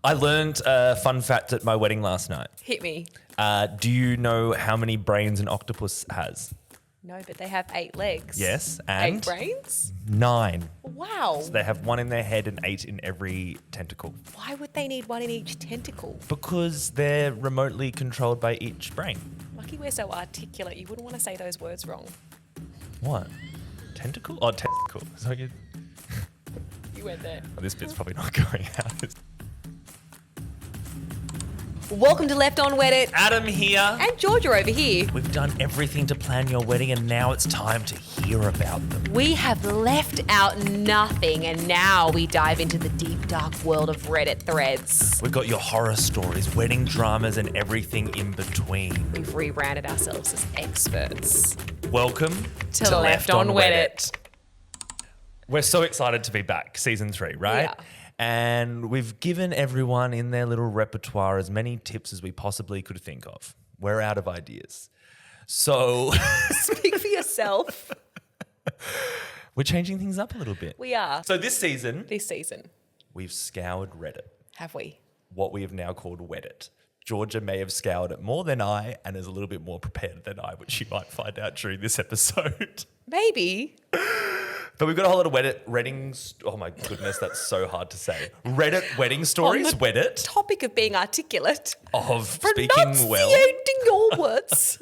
I learned a fun fact at my wedding last night. Hit me. Do you know how many brains an octopus has? No, but they have 8 legs. Yes, and 8 brains? 9. Wow. So they have 1 in their head and 8 in every tentacle. Why would they need 1 in each tentacle? Because they're remotely controlled by each brain. Lucky we're so articulate. You wouldn't want to say those words wrong. What? Tentacle? Oh, tentacle. So you... You went there. Oh, this bit's probably not going out. Welcome to Left on Weddit. Adam here. And Georgia over here. We've done everything to plan your wedding and now it's time to hear about them. We have left out nothing, and now we dive into the deep, dark world of Reddit threads. We've got your horror stories, wedding dramas, and everything in between. We've rebranded ourselves as experts. Welcome to Left on Weddit. We're so excited to be back, season 3, right? Yeah. And we've given everyone in their little repertoire as many tips as we possibly could think of. We're out of ideas. So Speak for yourself. we're changing things up a little bit. We are. So this season, we've scoured Reddit. Have we? What we have now called Weddit. Georgia may have scoured it more than I and is a little bit more prepared than I, which you might find out during this episode. Maybe. But we've got a whole lot of weddings. Oh my goodness, that's so hard to say. Reddit wedding stories, On the Weddit. Topic of being articulate. Of speaking well. Pronunciating your words.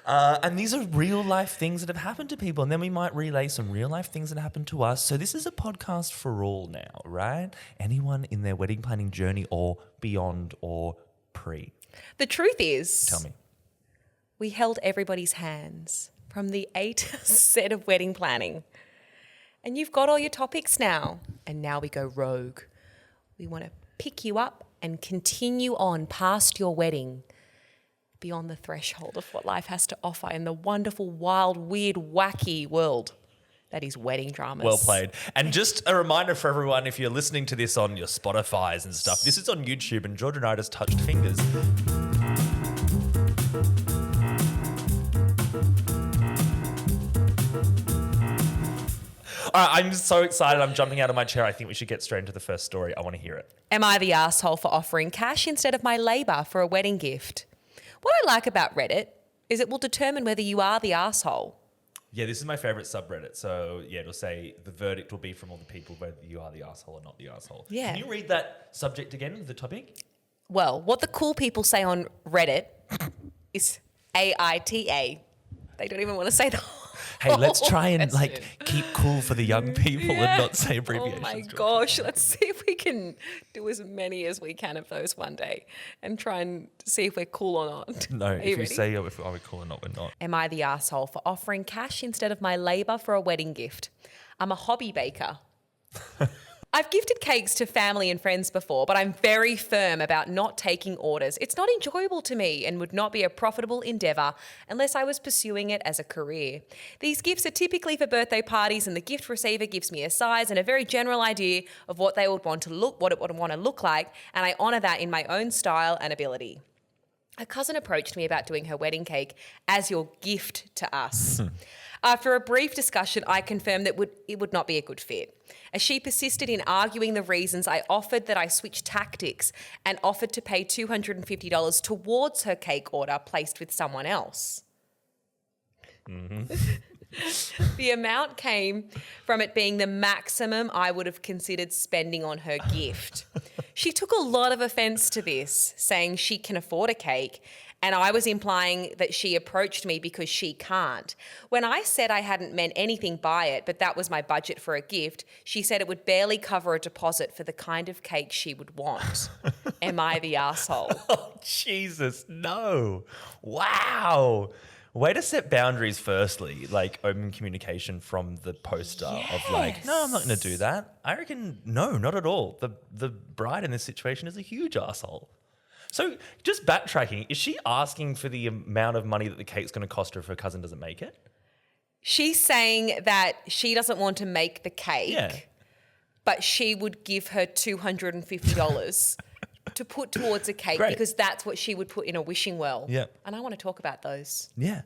And these are real life things that have happened to people. And then we might relay some real life things that happened to us. So this is a podcast for all now, right? Anyone in their wedding planning journey or beyond or pre. The truth is, Tell me. we held everybody's hands from the 8 set of wedding planning. And you've got all your topics now. And now we go rogue. We want to pick you up and continue on past your wedding, beyond the threshold of what life has to offer in the wonderful, wild, weird, wacky world that is wedding dramas. Well played. And just a reminder for everyone, if you're listening to this on your Spotifys and stuff, this is on YouTube and Georgia and I just touched fingers. All right, I'm so excited. I'm jumping out of my chair. I think we should get straight into the first story. I want to hear it. Am I the arsehole for offering cash instead of my labour for a wedding gift? What I like about Reddit is it will determine whether you are the arsehole. Yeah, this is my favourite subreddit. So, yeah, it'll say the verdict will be from all the people whether you are the arsehole or not the arsehole. Yeah. Can you read that subject again, the topic? Well, what the cool people say on Reddit is AITA. They don't even want to say the Hey, let's try and question. keep cool for the young people and not say Oh abbreviations. my gosh, let's see if we can do as many as we can of those one day and try and see if we're cool or not. No, Are if you ready? say are we cool or not, we're not. Am I the arsehole for offering cash instead of my labour for a wedding gift? I'm a hobby baker. I've gifted cakes to family and friends before, but I'm very firm about not taking orders. It's not enjoyable to me and would not be a profitable endeavour unless I was pursuing it as a career. These gifts are typically for birthday parties, and the gift receiver gives me a size and a very general idea of what they would want to look, what it would want to look like, and I honour that in my own style and ability. A cousin approached me about doing her wedding cake as your gift to us. After a brief discussion, I confirmed that it would not be a good fit. As she persisted in arguing the reasons, I offered that I switch tactics and offered to pay $250 towards her cake order placed with someone else. The amount came from it being the maximum I would have considered spending on her gift. She took a lot of offence to this, saying she can afford a cake, and I was implying that she approached me because she can't. When I said I hadn't meant anything by it, but that was my budget for a gift, she said it would barely cover a deposit for the kind of cake she would want. Am I the arsehole? Oh, Jesus, no. Wow. Way to set boundaries firstly, like open communication from the poster of like, no, I'm not going to do that. I reckon, no, not at all. The bride in this situation is a huge arsehole. So just backtracking, is she asking for the amount of money that the cake's going to cost her if her cousin doesn't make it? She's saying that she doesn't want to make the cake, Yeah. but she would give her $250 to put towards a cake Great. because that's what she would put in a wishing well. Yeah. And I want to talk about those. Yeah.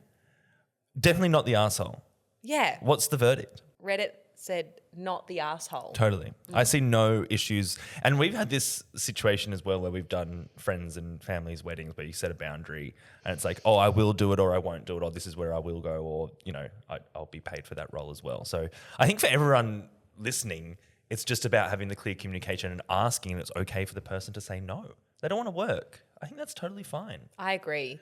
Definitely not the arsehole. Yeah. What's the verdict? Reddit said not the arsehole. Totally. I see no issues. And we've had this situation as well where we've done friends and families' weddings where you set a boundary and it's like, oh, I will do it or I won't do it, or this is where I will go, or, you know, I'll be paid for that role as well. So I think for everyone listening, it's just about having the clear communication and asking if it's okay for the person to say no. They don't want to work. I think that's totally fine. I agree.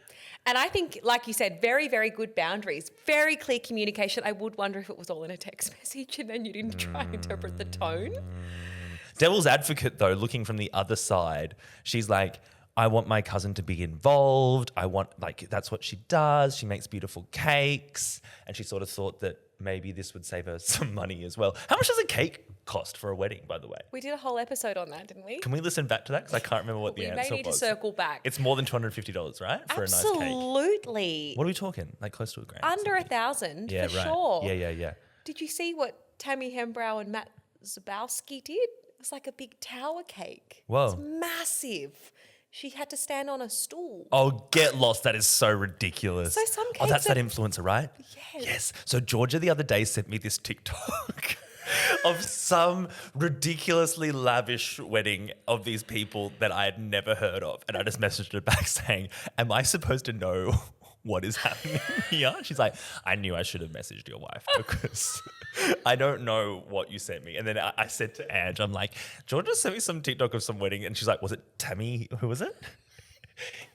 And I think, like you said, very, very good boundaries, very clear communication. I would wonder if it was all in a text message and then you didn't try and interpret the tone. Devil's advocate, though, looking from the other side, she's like, I want my cousin to be involved. I want, like, that's what she does. She makes beautiful cakes. And she sort of thought that maybe this would save her some money as well. How much does a cake cost for a wedding, by the way? We did a whole episode on that, didn't we? Can we listen back to that? Because I can't remember what the answer was. We may need to circle back. It's more than $250, right? For a nice cake. Absolutely. What are we talking? Like close to $1,000? Under 1,000 Yeah, for right. sure. Yeah. Did you see what Tammy Hembrow and Matt Zabowski did? It was like a big tower cake. Whoa. It's massive. She had to stand on a stool. Oh, get lost. That is so ridiculous. So some Oh, that's cakes that influencer, right? Yes. So Georgia the other day sent me this TikTok of some ridiculously lavish wedding of these people that I had never heard of. And I just messaged her back saying, am I supposed to know what is happening here? She's like, I knew I should have messaged your wife because I don't know what you sent me. And then I said to Ange, I'm like, Georgia sent me some TikTok of some wedding. And she's like, was it Tammy? Who was it?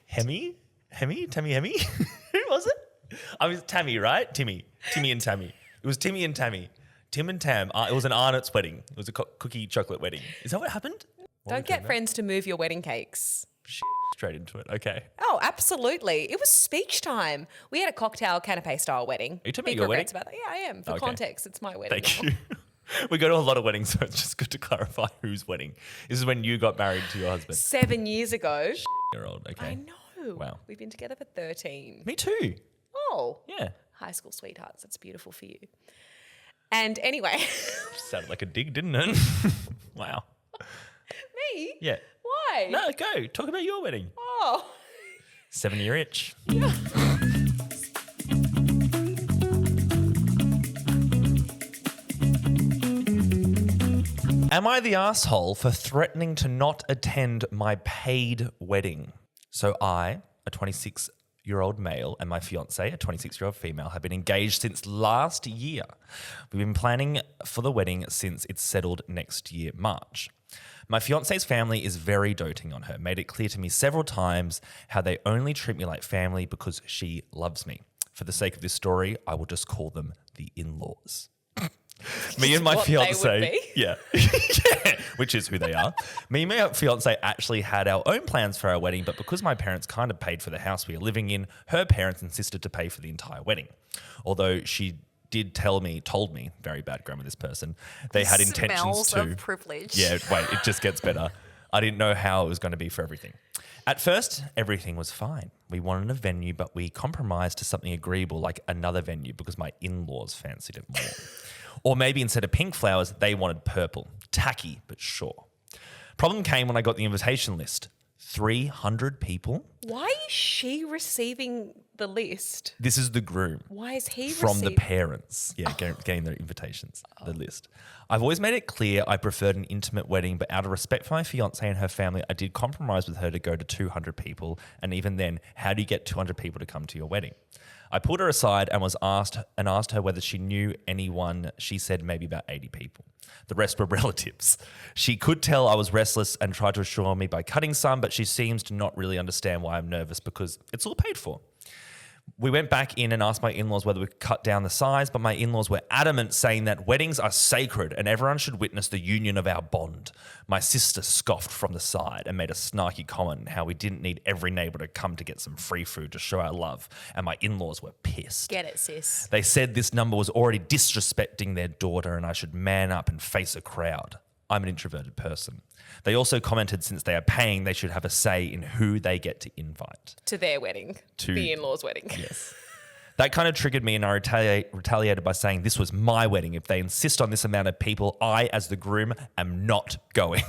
Tammy Hemi? Who was it? I was Tammy, right? Timmy and Tammy. It was Timmy and Tammy. Tim and Tam. It was an Arnott's wedding. It was a cookie chocolate wedding. Is that what happened? Don't get friends to move your wedding cakes. Shit, straight into it. Okay. Oh, absolutely. It was speech time. We had a cocktail canapé style wedding. Are you talking Big about your regrets wedding? about that. Yeah, I am. For Okay. context, it's my wedding. Thank now. you. We go to a lot of weddings, so it's just good to clarify whose wedding. This is when you got married to your husband. 7 years ago. Year old. Okay. I know. Wow. We've been together for 13. Me too. Oh. Yeah. High school sweethearts. That's beautiful for you. And anyway. Sounded like a dig, didn't it? Wow. Me? Yeah. Why? No, go. Talk about your wedding. Oh. 7-year itch. Am I the asshole for threatening to not attend my paid wedding? So I, a 26-year-old male, and my fiance, a 26-year-old female, have been engaged since last year. We've been planning for the wedding since it's settled next year, March. My fiance's family is very doting on her, made it clear to me several times how they only treat me like family because she loves me. For the sake of this story, I will just call them the in-laws. Me and my What they would fiance, be. yeah, yeah, which is who they are. Me and my fiance actually had our own plans for our wedding, but because my parents kind of paid for the house we are living in, her parents insisted to pay for the entire wedding. Although she told me, very bad grammar, this person, they had intentions Smells to. of privilege. Yeah, wait, it just gets better. I didn't know how it was going to be for everything. At first, everything was fine. We wanted a venue, but we compromised to something agreeable like another venue because my in-laws fancied it more. Or maybe instead of pink flowers, they wanted purple. Tacky, but sure. Problem came when I got the invitation list. 300 people? Why is she receiving the list? This is the groom. Why is he From receiving? the parents. Yeah, getting their invitations, the list. I've always made it clear I preferred an intimate wedding, but out of respect for my fiance and her family, I did compromise with her to go to 200 people. And even then, how do you get 200 people to come to your wedding? I pulled her aside and asked her whether she knew anyone. She said maybe about 80 people. The rest were relatives. She could tell I was restless and tried to assure me by cutting some, but she seems to not really understand why I'm nervous because it's all paid for. We went back in and asked my in-laws whether we could cut down the size, but my in-laws were adamant, saying that weddings are sacred and everyone should witness the union of our bond. My sister scoffed from the side and made a snarky comment how we didn't need every neighbour to come to get some free food to show our love, and my in-laws were pissed. Get it, sis. They said this number was already disrespecting their daughter and I should man up and face a crowd. I'm an introverted person. They also commented since they are paying, they should have a say in who they get to invite. To their wedding. To- the in-laws' wedding. Yes. That kind of triggered me and I retaliated by saying this was my wedding. If they insist on this amount of people, I, as the groom, am not going.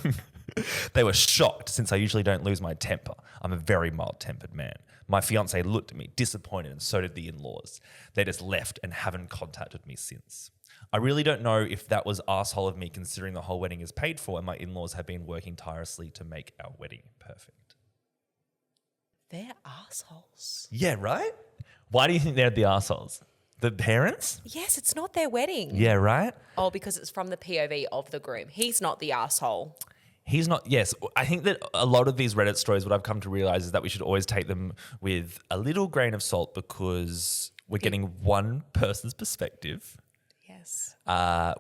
They were shocked since I usually don't lose my temper. I'm a very mild-tempered man. My fiance looked at me disappointed and so did the in-laws. They just left and haven't contacted me since. I really don't know if that was arsehole of me considering the whole wedding is paid for and my in-laws have been working tirelessly to make our wedding perfect. They're assholes. Yeah, right? Why do you think they're the arseholes? The parents? Yes, it's not their wedding. Yeah, right? Oh, because it's from the POV of the groom. He's not the asshole. He's not, yes. I think that a lot of these Reddit stories, what I've come to realize is that we should always take them with a little grain of salt because we're getting one person's perspective. Yes.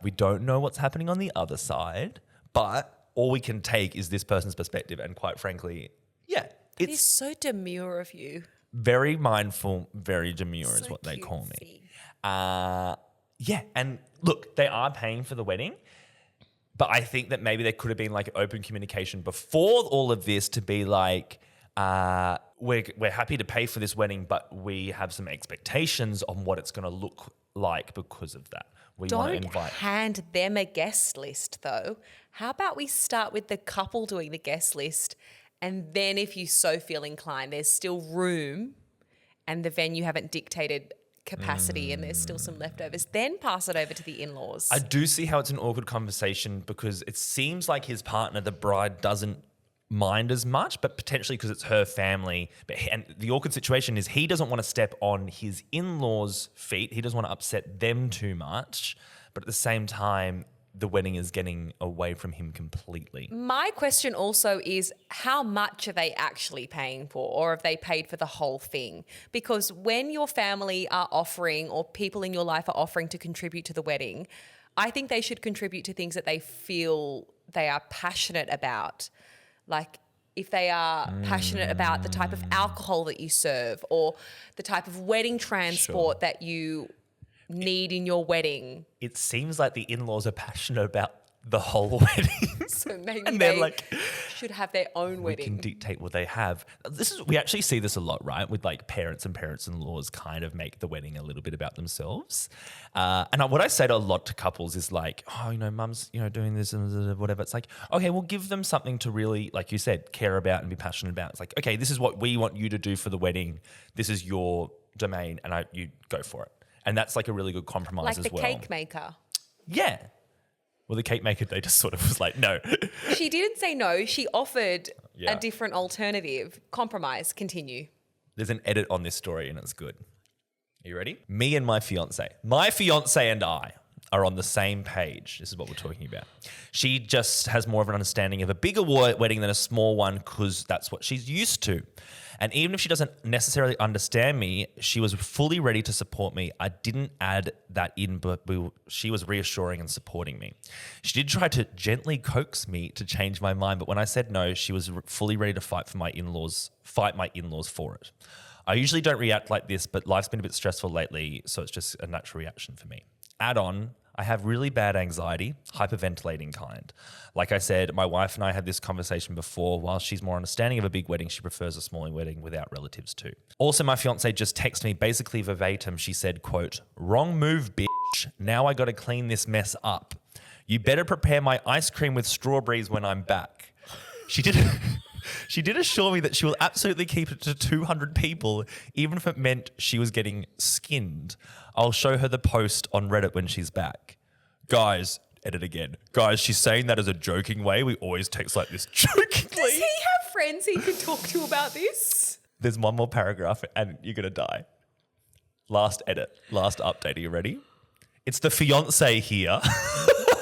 We don't know what's happening on the other side, but all we can take is this person's perspective. And quite frankly, yeah, It is so demure of you. very mindful, very demure is So what they call me. cutesy. Yeah, and look, they are paying for the wedding, but I think that maybe there could have been like open communication before all of this to be like, we're happy to pay for this wedding, but we have some expectations on what it's going to look like because of that. We want to Don't invite. hand them a guest list, though. How about we start with the couple doing the guest list, and then if you so feel inclined, there's still room and the venue haven't dictated capacity and there's still some leftovers, then pass it over to the in-laws. I do see how it's an awkward conversation because it seems like his partner, the bride, doesn't mind as much, but potentially because it's her family. And the awkward situation is he doesn't want to step on his in-laws' feet. He doesn't want to upset them too much. But at the same time, the wedding is getting away from him completely. My question also is, how much are they actually paying for, or have they paid for the whole thing? Because when your family are offering, or people in your life are offering to contribute to the wedding, I think they should contribute to things that they feel they are passionate about. Like if they are passionate about the type of alcohol that you serve, or the type of wedding transport that you need in your wedding. It seems like the in-laws are passionate about the whole wedding. So maybe And they're they like, should have their own we wedding. can dictate what they have. We actually see this a lot, right? With like parents and parents-in-laws kind of make the wedding a little bit about themselves. And what I say to a lot to couples is like, oh, mum's, doing this and whatever. It's like, okay, we'll give them something to really, like you said, care about and be passionate about. It's like, okay, this is what we want you to do for the wedding. This is your domain and you go for it. And that's like a really good compromise like as the well. cake maker. Yeah. Well, the cake maker, they just sort of was like, no. She didn't say no. She offered Yeah. a different alternative. Compromise. Continue. There's an edit on this story and it's good. Are you ready? Me and my fiance. My fiance and I are on the same page. This is what we're talking about. She just has more of an understanding of a bigger wedding than a small one because that's what she's used to. And even if she doesn't necessarily understand me, she was fully ready to support me. I didn't add that in, but she was reassuring and supporting me. She did try to gently coax me to change my mind, but when I said no, she was fully ready to fight my in-laws for it. I usually don't react like this, but life's been a bit stressful lately, so it's just a natural reaction for me. Add on, I have really bad anxiety, hyperventilating kind. Like I said, my wife and I had this conversation before. While she's more understanding of a big wedding, she prefers a small wedding without relatives too. Also, my fiance just texted me basically verbatim. She said, quote, "Wrong move, bitch. Now I got to clean this mess up. You better prepare my ice cream with strawberries when I'm back." She did assure me that she will absolutely keep it to 200 people, even if it meant she was getting skinned. I'll show her the post on Reddit when she's back. Guys, edit again. Guys, she's saying that as a joking way. We always text like this jokingly. Does he have friends he could talk to about this? There's one more paragraph and you're going to die. Last edit, last update. Are you ready? It's the fiance here.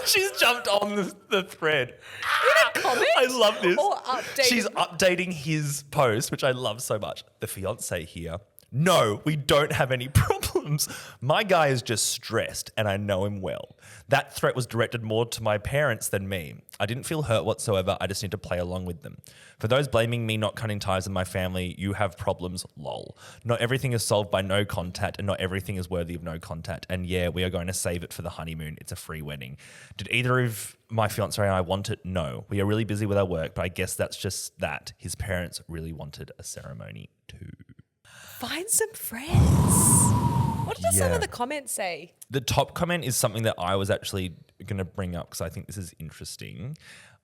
She's jumped on the thread. In a comment? I love this. Or updated? She's updating his post, which I love so much. The fiance here. No, we don't have any problems. My guy is just stressed and I know him well. That threat was directed more to my parents than me. I didn't feel hurt whatsoever. I just need to play along with them. For those blaming me not cutting ties in my family, you have problems, lol. Not everything is solved by no contact and not everything is worthy of no contact. And yeah, we are going to save it for the honeymoon. It's a free wedding. Did either of my fiance and I want it? No. We are really busy with our work, but I guess that's just that. His parents really wanted a ceremony too. Find some friends. What does some Yeah. of the comments say? The top comment is something that I was actually going to bring up because I think this is interesting.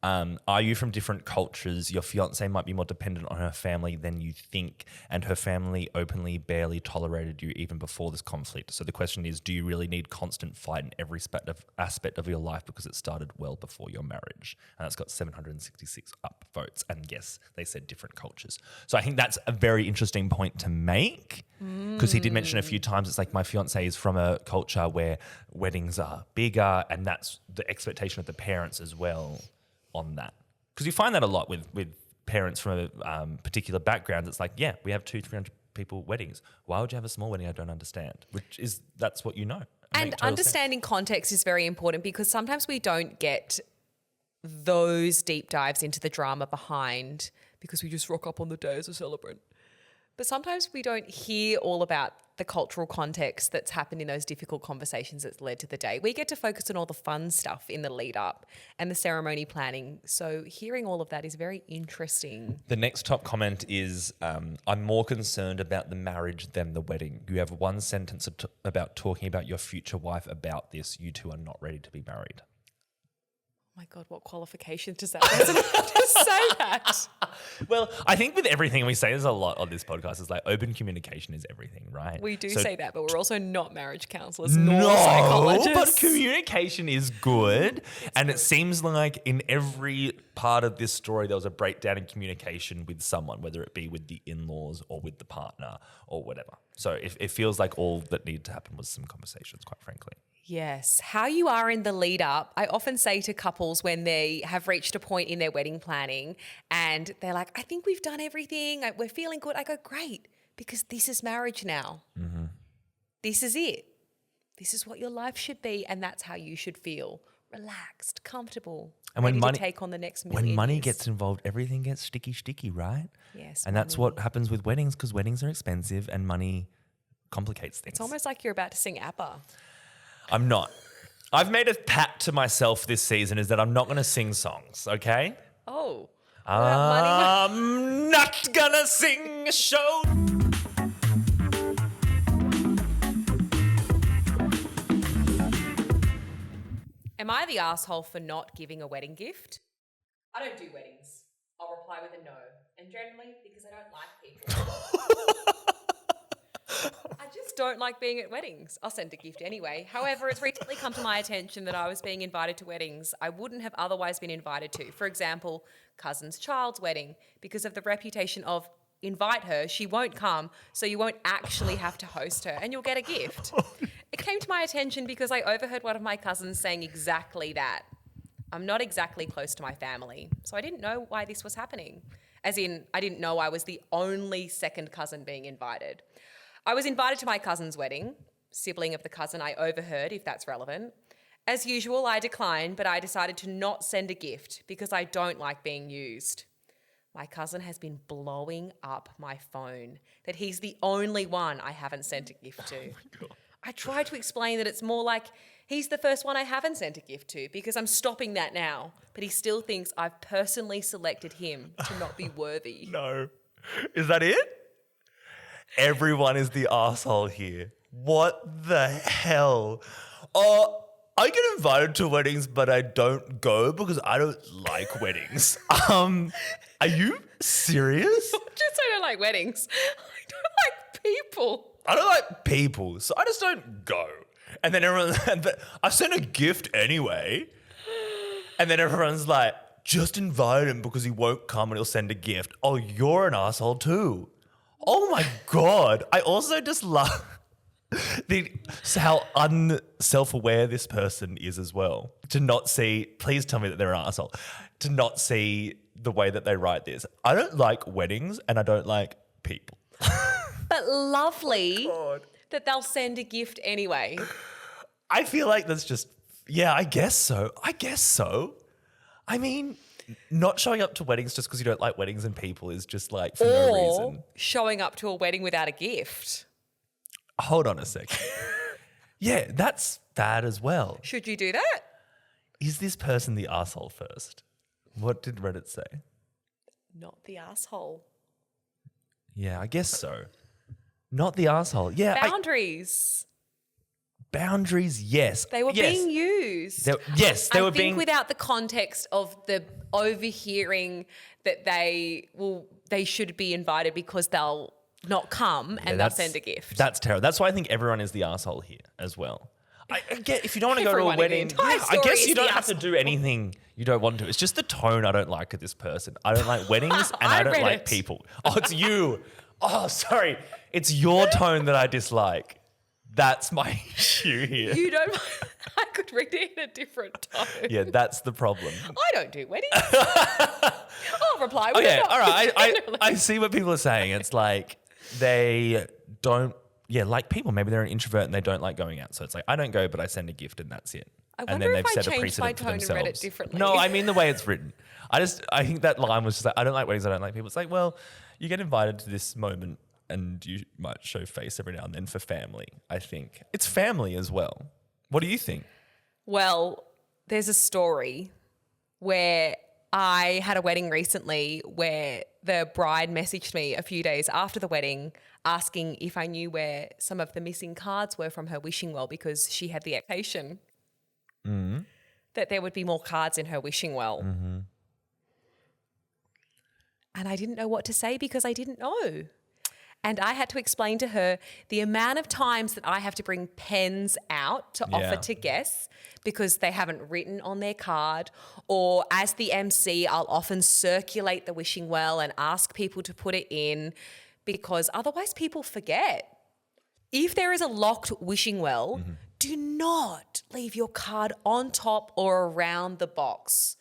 Are you from different cultures? Your fiance might be more dependent on her family than you think, and her family openly barely tolerated you even before this conflict. So the question is, do you really need constant fight in every aspect of your life because it started well before your marriage? And that's got 766 up votes. And yes, they said different cultures. So I think that's a very interesting point to make, because he did mention a few times, it's like my fiance is from a culture where weddings are bigger, and that's the expectation of the parents as well on that. Because you find that a lot with parents from particular backgrounds. It's like, yeah, we have 200-300 people weddings. Why would you have a small wedding? I don't understand. That's what you know. And understanding context is very important, because sometimes we don't get those deep dives into the drama behind, because we just rock up on the day as a celebrant. But sometimes we don't hear all about the cultural context that's happened in those difficult conversations that's led to the day. We get to focus on all the fun stuff in the lead up and the ceremony planning. So hearing all of that is very interesting. The next top comment is, I'm more concerned about the marriage than the wedding. You have one sentence about talking about your future wife about this. You two are not ready to be married. Oh my God, what qualifications does that person have to say that? Well, I think with everything we say, there's a lot on this podcast. It's like open communication is everything, right? We do say that, but we're also not marriage counselors nor psychologists. But communication is good. And it seems like in every part of this story, there was a breakdown in communication with someone, whether it be with the in-laws or with the partner or whatever. So it feels like all that needed to happen was some conversations, quite frankly. Yes. How you are in the lead up. I often say to couples when they have reached a point in their wedding planning and they're like, I think we've done everything. We're feeling good. I go, great, because this is marriage now. Mm-hmm. This is it. This is what your life should be. And that's how you should feel. Relaxed, comfortable, and ready to take on the next million When money years. gets involved, everything gets sticky, right? Yes. And that's what happens with weddings, because weddings are expensive and money complicates things. It's almost like you're about to sing ABBA. I'm not. I've made a pact to myself this season is that I'm not going to sing songs, okay? Oh. I'm not going to sing a show. Am I the asshole for not giving a wedding gift? I don't do weddings. I'll reply with a no. And generally because I don't like people. I just don't like being at weddings. I'll send a gift anyway. However, it's recently come to my attention that I was being invited to weddings I wouldn't have otherwise been invited to. For example, cousin's child's wedding. Because of the reputation of invite her, she won't come, so you won't actually have to host her and you'll get a gift. It came to my attention because I overheard one of my cousins saying exactly that. I'm not exactly close to my family, so I didn't know why this was happening. As in, I didn't know I was the only second cousin being invited. I was invited to my cousin's wedding, sibling of the cousin I overheard, if that's relevant. As usual, I declined, but I decided to not send a gift because I don't like being used. My cousin has been blowing up my phone that he's the only one I haven't sent a gift to. I tried to explain that it's more like he's the first one I haven't sent a gift to because I'm stopping that now, but he still thinks I've personally selected him to not be worthy. No. Is that it? Everyone is the arsehole here. What the hell? Oh, I get invited to weddings, but I don't go because I don't like weddings. Are you serious? Just I don't like weddings. I don't like people. I don't like people, so I just don't go. And then I sent a gift anyway. And then everyone's like, just invite him because he won't come and he'll send a gift. Oh, you're an asshole too. Oh my God. I also just love how unself-aware this person is as well. To not see, please tell me that they're an asshole, to not see the way that they write this. I don't like weddings and I don't like people. But lovely that they'll send a gift anyway. I feel like that's just, yeah, I guess so. I mean, not showing up to weddings just because you don't like weddings and people is just like for no reason. Or showing up to a wedding without a gift. Hold on a second. Yeah, that's bad as well. Should you do that? Is this person the arsehole first? What did Reddit say? Not the asshole. Yeah, I guess so. Not the arsehole. Yeah. Boundaries. Boundaries, yes. They were being used. They were being... without the context of the overhearing that they should be invited because they'll not come and they'll send a gift. That's terrible. That's why I think everyone is the arsehole here as well. I get if you don't want to go to a Everyone in the wedding, entire I guess story you is don't the have to do anything you don't want to. It's just the tone I don't like of this person. I don't like weddings and I don't read like it. people. Oh, it's you. Oh, sorry. It's your tone that I dislike. That's my issue here. You don't. I could read it in a different tone. Yeah, that's the problem. I don't do weddings. I'll reply with Okay, a no. all right. I see what people are saying. It's like they don't, like people. Maybe they're an introvert and they don't like going out. So it's like, I don't go, but I send a gift and that's it. I And wonder then if they've I set a changed my precedent for tone and themselves. read it differently. No, I mean the way it's written. I think that line was just like, I don't like weddings, I don't like people. It's like, well, you get invited to this moment and you might show face every now and then for family, I think. It's family as well. What do you think? Well, there's a story where I had a wedding recently where the bride messaged me a few days after the wedding asking if I knew where some of the missing cards were from her wishing well because she had the expectation that there would be more cards in her wishing well. Mm-hmm. And I didn't know what to say because I didn't know. And I had to explain to her the amount of times that I have to bring pens out to offer to guests because they haven't written on their card. Or as the MC, I'll often circulate the wishing well and ask people to put it in because otherwise people forget. If there is a locked wishing well, do not leave your card on top or around the box.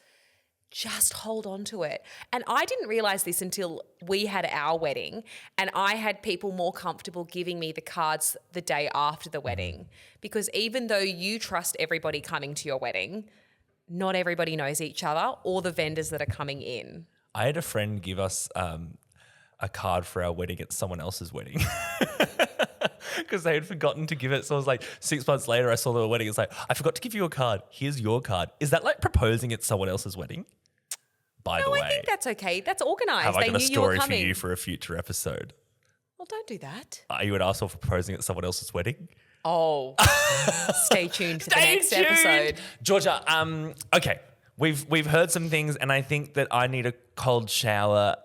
Just hold on to it. And I didn't realize this until we had our wedding and I had people more comfortable giving me the cards the day after the wedding because even though you trust everybody coming to your wedding, not everybody knows each other or the vendors that are coming in. I had a friend give us a card for our wedding at someone else's wedding. Because they had forgotten to give it. So I was like, 6 months later, I saw the wedding. It's like, I forgot to give you a card. Here's your card. Is that like proposing at someone else's wedding? By the way. I think that's okay. That's organised. Have I got a story for coming. you for a future episode? Well, don't do that. Are you an arsehole for proposing at someone else's wedding? Oh, stay tuned for the next episode. Georgia, okay. We've heard some things and I think that I need a cold shower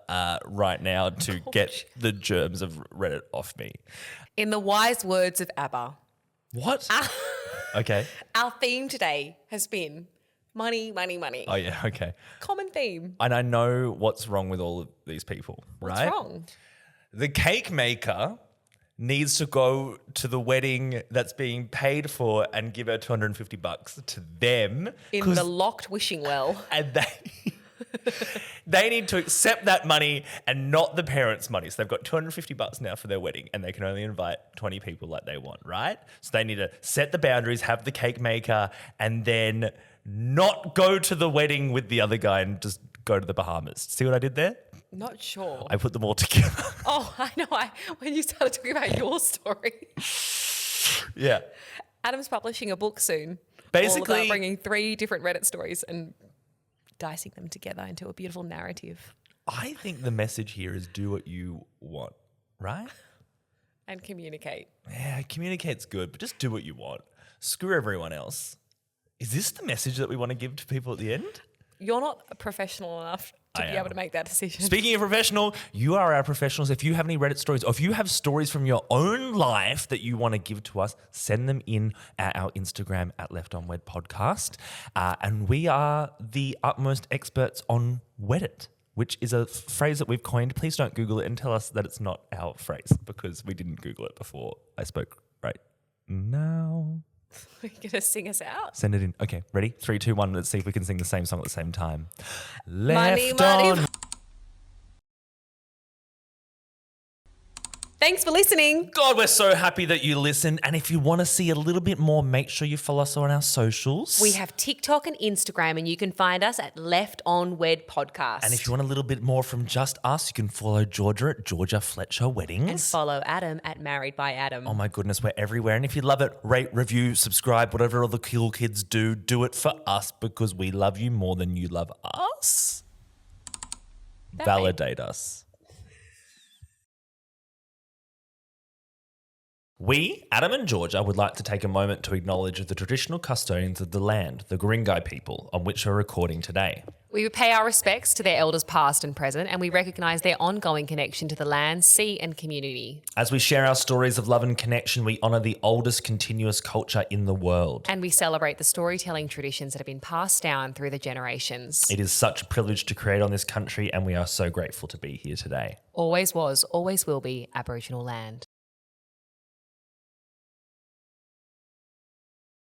right now to get the germs of Reddit off me. In the wise words of ABBA. What? Okay. Our theme today has been money, money, money. Oh, yeah, okay. Common theme. And I know what's wrong with all of these people, right? What's wrong? The cake maker needs to go to the wedding that's being paid for and give her $250 to them. In the locked wishing well. And they need to accept that money and not the parents' money. So they've got $250 now for their wedding and they can only invite 20 people like they want, right? So they need to set the boundaries, have the cake maker, and then not go to the wedding with the other guy and just go to the Bahamas. See what I did there? Not sure. I put them all together. Oh, I know. When you started talking about your story. Yeah. Adam's publishing a book soon. Basically, all about bringing 3 different Reddit stories and dicing them together into a beautiful narrative. I think the message here is do what you want, right? And communicate. Yeah, communicate's good, but just do what you want. Screw everyone else. Is this the message that we want to give to people at the end? You're not professional enough to be able to make that decision. Speaking of professional, you are our professionals. If you have any Reddit stories or if you have stories from your own life that you want to give to us, send them in at our Instagram at Left On Wed Podcast. And we are the utmost experts on Weddit, which is a phrase that we've coined. Please don't Google it and tell us that it's not our phrase because we didn't Google it before I spoke right now. You're going to sing us out? Send it in. Okay, ready? 3, 2, 1. Let's see if we can sing the same song at the same time. Money, Left money. on. Thanks for listening. God, we're so happy that you listen. And if you want to see a little bit more, make sure you follow us on our socials. We have TikTok and Instagram, and you can find us at Left On Wed Podcast. And if you want a little bit more from just us, you can follow Georgia at Georgia Fletcher Weddings. And follow Adam at Married by Adam. Oh my goodness, we're everywhere. And if you love it, rate, review, subscribe, whatever all the cool kids do it for us because we love you more than you love us. Validate us. We, Adam and Georgia, would like to take a moment to acknowledge the traditional custodians of the land, the Guringai people, on which we're recording today. We pay our respects to their elders past and present, and we recognise their ongoing connection to the land, sea and community. As we share our stories of love and connection, we honour the oldest continuous culture in the world. And we celebrate the storytelling traditions that have been passed down through the generations. It is such a privilege to create on this country, and we are so grateful to be here today. Always was, always will be Aboriginal land.